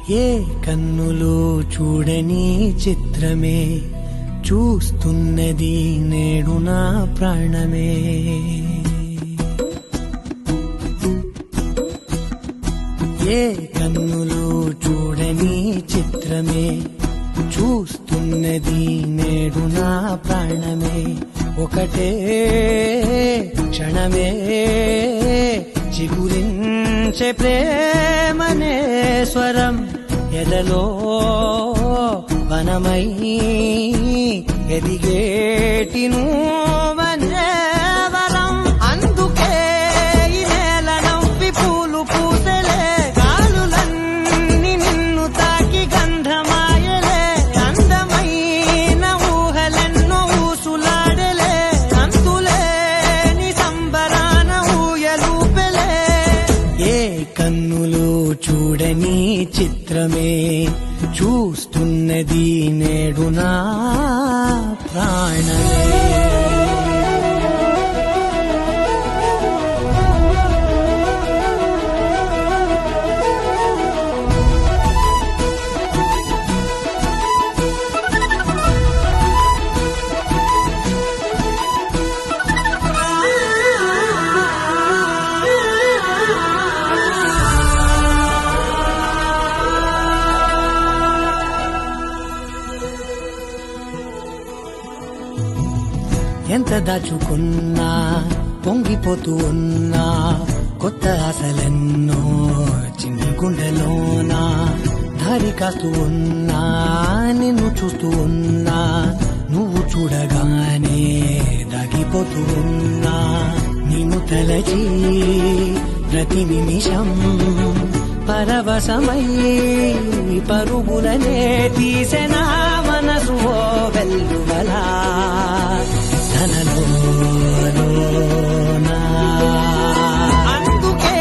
ఏ కన్నులు చూడని చిత్రమే చూస్తున్నది నేడు నా ప్రాణమే. ఏ కన్నులు చూడని చిత్రమే చూస్తున్నది నేడు నా ప్రాణమే. ఒకటే క్షణమే చిగురించే ప్రేమనే స్వరం ఎదలో వనమై ఎదిగేటి నువ్వనే వరం. అందుకే ఈ నేల నవ్వి పూలు పూసెలే, గాలులన్నీ నిన్ను తాకి గంధమాయలే. అందమైన ఊహలెన్నో ఊసులాడలే, అంతులేని సంబరాన ఊయలూపెలే. ఏ కన్నులు చూడని చిత్రమే చూస్తున్నది నేడు నా ప్రాణమే. ఎంత దాచుకున్నా పొంగిపోతూ ఉన్నా, కొత్త ఆశలెన్నో చిన్ని గుండెలోనా. దారి కాస్తూ ఉన్నా, నిన్ను చూస్తూ ఉన్నా, నువ్వు చూడగానే దాగిపోతూ ఉన్నా. నిన్ను తలచి ప్రతి నిమిషం పరవశమై పరుగులనే తీసెనా మనసు ఓ వెల్లువలా. అందుకే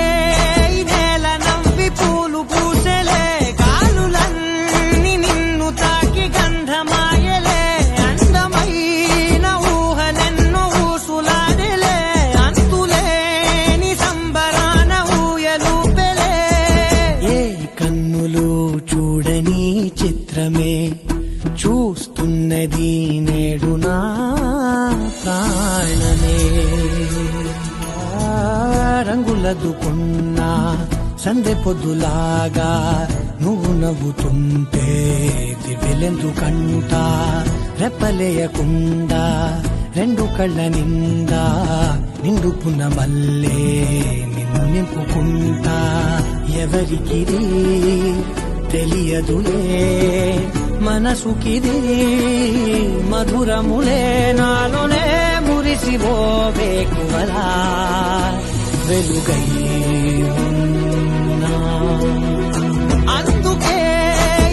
ఈ నేల నవ్వి పూలు పూసెలే, గాలులన్నీ నిన్ను తాకి గంధమాయలే. అందమైన ఊహలెన్నో ఊసులాడలే, అంతులేని సంబరాన ఊయలూపెలే. ఏ కన్నులు చూడని చిత్రమే చూస్తున్నది నేడు నా ప్రాణమే. రంగులదుకున్నా సందె పొద్దులాగా నువ్వు నవ్వుతుంటే దివ్వెలెందుకంట. రెప్పలేయకుండా రెండు కళ్ళ నిండా నిండుకున్న మల్లే నిన్ను నింపుకుంటా. ఎవరికిది తెలియదులే మనసుకిది మధురములే, నాలోనే మురిసివో వేకువలా వెలుగై ఉన్నా. అందుకే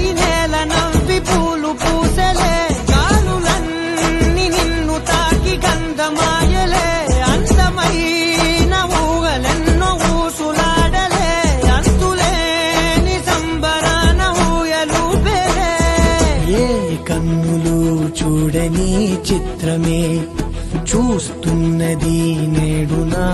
ఈ నేల నవ్వి పూలు పూసెలే, గాలులన్నీ నిన్ను తాకి గంధమాయలే. అందమైన ఊహలెన్నో ఊసులాడలే, అంతులేని సంబరాన ఊయలూపెలే. ఏ కన్నులు చూడని చిత్రమే చూస్తున్నది నేడు నా